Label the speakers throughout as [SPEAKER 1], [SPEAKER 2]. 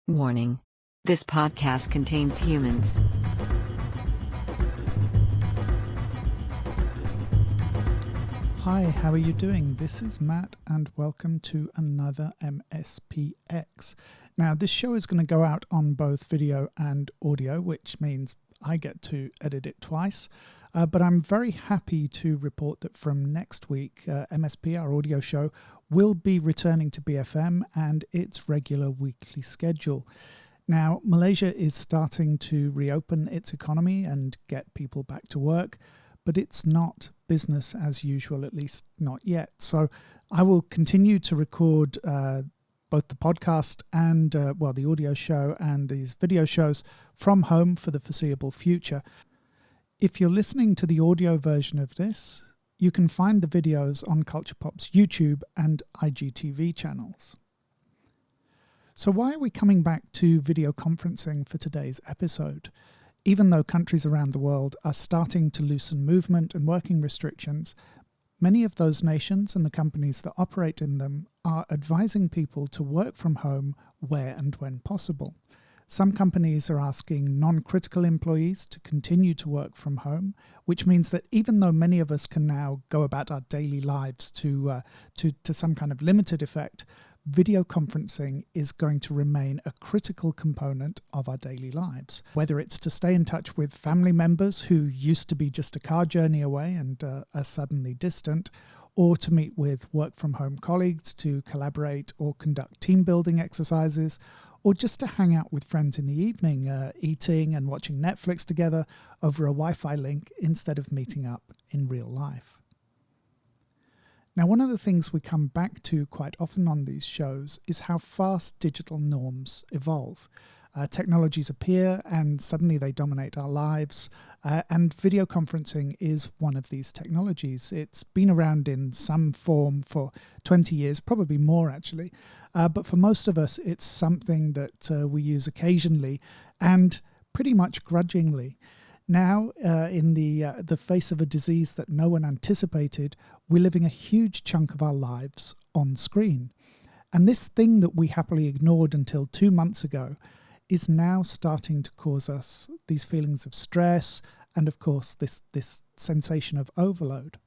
[SPEAKER 1] Warning. This podcast contains humans.
[SPEAKER 2] Hi, how are you doing? This is Matt and welcome to another MSPx. Now this show is going to go out on both video and audio, which means I get to edit it twice. But I'm very happy to report that from next week, MSP, our audio show, will be returning to BFM and its regular weekly schedule. Now, Malaysia is starting to reopen its economy and get people back to work, but it's not business as usual, at least not yet. So I will continue to record both the podcast and, the audio show and these video shows from home for the foreseeable future. If you're listening to the audio version of this, you can find the videos on Culture Pop's YouTube and IGTV channels. So why are we coming back to video conferencing for today's episode? Even though countries around the world are starting to loosen movement and working restrictions, many of those nations and the companies that operate in them are advising people to work from home where and when possible. Some companies are asking non-critical employees to continue to work from home, which means that even though many of us can now go about our daily lives to some kind of limited effect, video conferencing is going to remain a critical component of our daily lives. Whether it's to stay in touch with family members who used to be just a car journey away and are suddenly distant, or to meet with work-from-home colleagues to collaborate or conduct team-building exercises, or just to hang out with friends in the evening, eating and watching Netflix together over a Wi-Fi link instead of meeting up in real life. Now, one of the things we come back to quite often on these shows is how fast digital norms evolve. Technologies appear and suddenly they dominate our lives, and video conferencing is one of these technologies. It's been around in some form for 20 years, probably more actually, but for most of us it's something that we use occasionally and pretty much grudgingly. Now, in the face of a disease that no one anticipated, we're living a huge chunk of our lives on screen. And this thing that we happily ignored until 2 months ago is now starting to cause us these feelings of stress and, of course, this sensation of overload.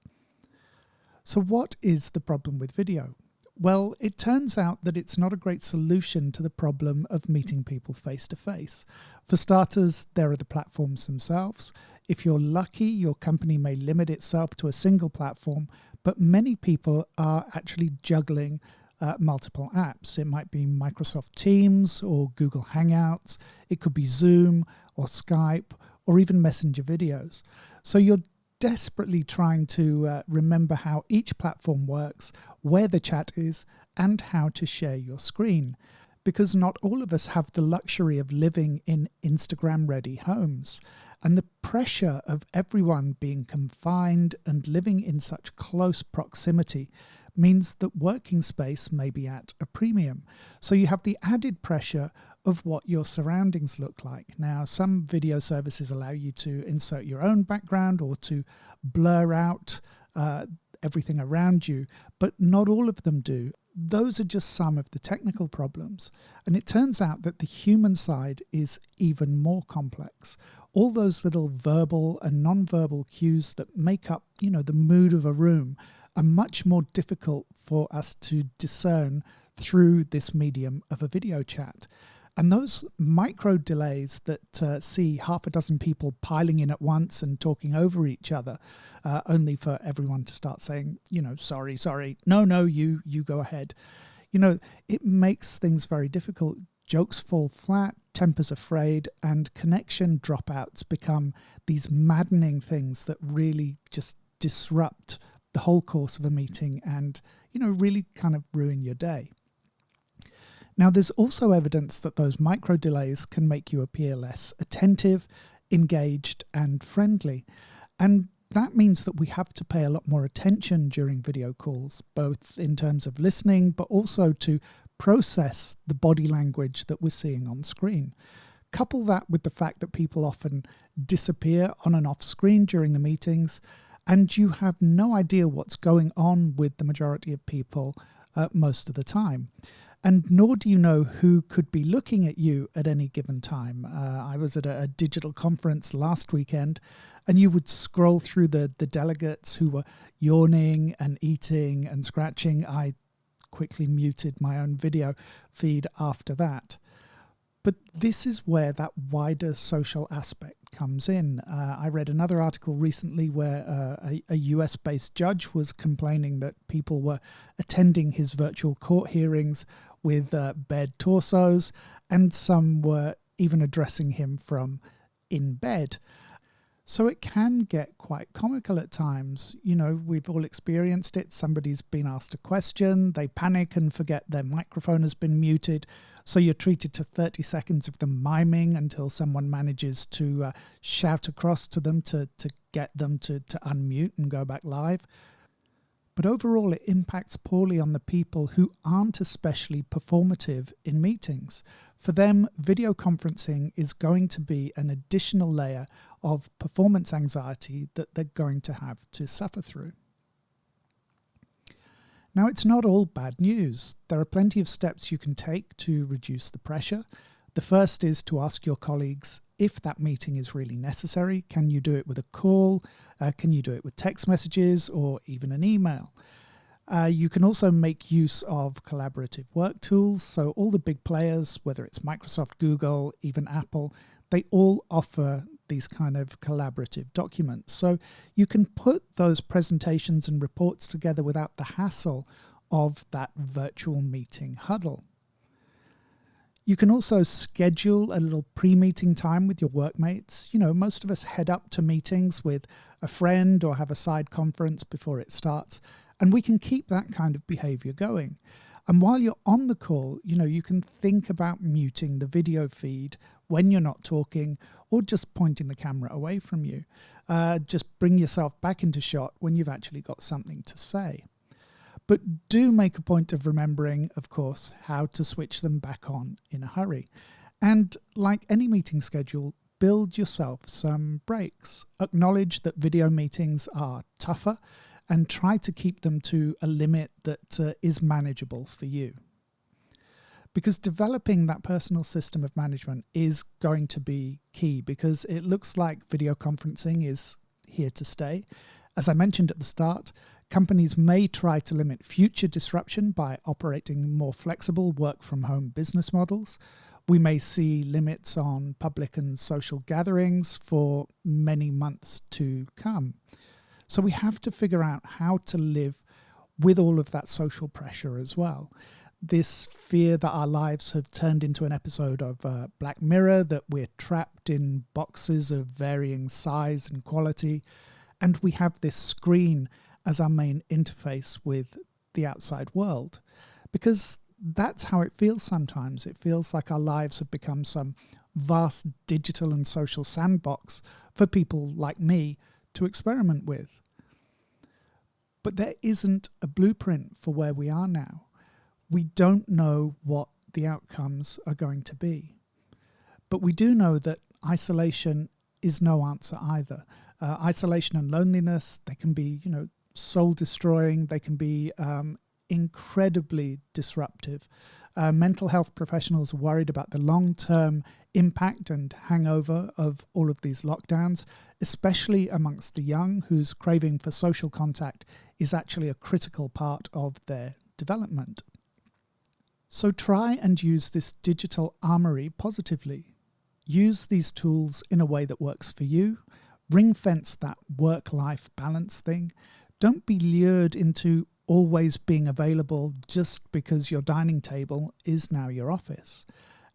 [SPEAKER 2] So what is the problem with video? Well, it turns out that it's not a great solution to the problem of meeting people face to face. For starters, there are the platforms themselves. If you're lucky, your company may limit itself to a single platform, but many people are actually juggling multiple apps. It might be Microsoft Teams or Google Hangouts. It could be Zoom or Skype or even Messenger videos. So you're desperately trying to remember how each platform works, where the chat is, and how to share your screen. Because not all of us have the luxury of living in Instagram-ready homes. And the pressure of everyone being confined and living in such close proximity means that working space may be at a premium. So you have the added pressure of what your surroundings look like. Now, some video services allow you to insert your own background or to blur out everything around you, but not all of them do. Those are just some of the technical problems. And it turns out that the human side is even more complex. All those little verbal and non-verbal cues that make up, the mood of a room are much more difficult for us to discern through this medium of a video chat. And those micro delays that see half a dozen people piling in at once and talking over each other, only for everyone to start saying, sorry, no, you go ahead. It makes things very difficult. Jokes fall flat, tempers are frayed, and connection dropouts become these maddening things that really just disrupt the whole course of a meeting and, really kind of ruin your day. Now, there's also evidence that those micro delays can make you appear less attentive, engaged, and friendly. And that means that we have to pay a lot more attention during video calls, both in terms of listening, but also to process the body language that we're seeing on screen. Couple that with the fact that people often disappear on and off screen during the meetings, and you have no idea what's going on with the majority of people most of the time. And nor do you know who could be looking at you at any given time. I was at a digital conference last weekend, and you would scroll through the delegates who were yawning and eating and scratching. I quickly muted my own video feed after that. But this is where that wider social aspect comes in. I read another article recently where a US-based judge was complaining that people were attending his virtual court hearings with bared torsos, and some were even addressing him from in bed. So it can get quite comical at times. You know, we've all experienced it. Somebody's been asked a question, they panic and forget their microphone has been muted. So you're treated to 30 seconds of them miming until someone manages to shout across to them to get them to unmute and go back live. But overall, it impacts poorly on the people who aren't especially performative in meetings. For them, video conferencing is going to be an additional layer of performance anxiety that they're going to have to suffer through. Now, it's not all bad news. There are plenty of steps you can take to reduce the pressure. The first is to ask your colleagues if that meeting is really necessary. Can you do it with a call? Can you do it with text messages or even an email? You can also make use of collaborative work tools. So all the big players, whether it's Microsoft, Google, even Apple, they all offer these kind of collaborative documents. So you can put those presentations and reports together without the hassle of that virtual meeting huddle. You can also schedule a little pre-meeting time with your workmates. You know, most of us head up to meetings with a friend or have a side conference before it starts, and we can keep that kind of behavior going. And while you're on the call, you know, you can think about muting the video feed when you're not talking, or just pointing the camera away from you. Just bring yourself back into shot when you've actually got something to say. But do make a point of remembering, of course, how to switch them back on in a hurry. And like any meeting schedule, build yourself some breaks. Acknowledge that video meetings are tougher and try to keep them to a limit that is manageable for you. Because developing that personal system of management is going to be key, because it looks like video conferencing is here to stay. As I mentioned at the start, companies may try to limit future disruption by operating more flexible work-from-home business models. We may see limits on public and social gatherings for many months to come. So we have to figure out how to live with all of that social pressure as well. This fear that our lives have turned into an episode of Black Mirror, that we're trapped in boxes of varying size and quality, and we have this screen as our main interface with the outside world. Because that's how it feels sometimes. It feels like our lives have become some vast digital and social sandbox for people like me to experiment with. But there isn't a blueprint for where we are now. We don't know what the outcomes are going to be. But we do know that isolation is no answer either. Isolation and loneliness, they can be, soul destroying. They can be incredibly disruptive. Mental health professionals are worried about the long-term impact and hangover of all of these lockdowns, especially amongst the young, whose craving for social contact is actually a critical part of their development. So try and use this digital armory positively. Use these tools in a way that works for you. Ring-fence that work-life balance thing. Don't be lured into always being available just because your dining table is now your office.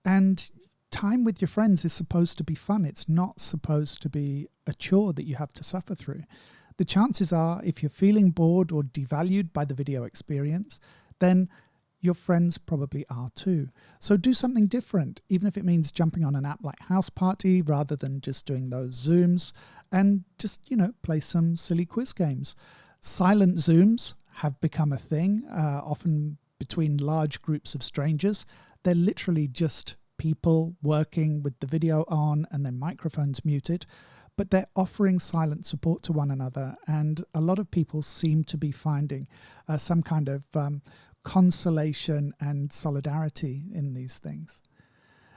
[SPEAKER 2] And time with your friends is supposed to be fun. It's not supposed to be a chore that you have to suffer through. The chances are, if you're feeling bored or devalued by the video experience, then your friends probably are too. So do something different, even if it means jumping on an app like House Party rather than just doing those Zooms, and just, play some silly quiz games. Silent Zooms have become a thing, often between large groups of strangers. They're literally just people working with the video on and their microphones muted, but they're offering silent support to one another, and a lot of people seem to be finding some kind of consolation and solidarity in these things.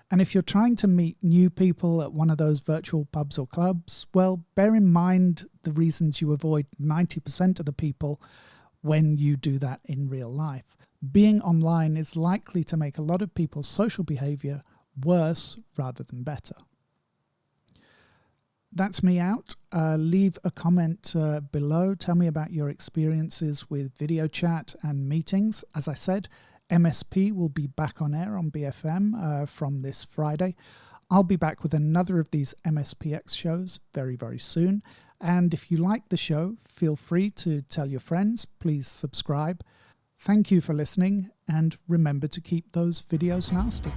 [SPEAKER 2] And if you're trying to meet new people at one of those virtual pubs or clubs, well, bear in mind the reasons you avoid 90% of the people when you do that in real life. Being online is likely to make a lot of people's social behavior worse rather than better. That's me out. Leave a comment below. Tell me about your experiences with video chat and meetings. As I said, MSP will be back on air on BFM from this Friday. I'll be back with another of these MSPx shows very, very soon. And if you like the show, feel free to tell your friends. Please subscribe. Thank you for listening, and remember to keep those videos nasty.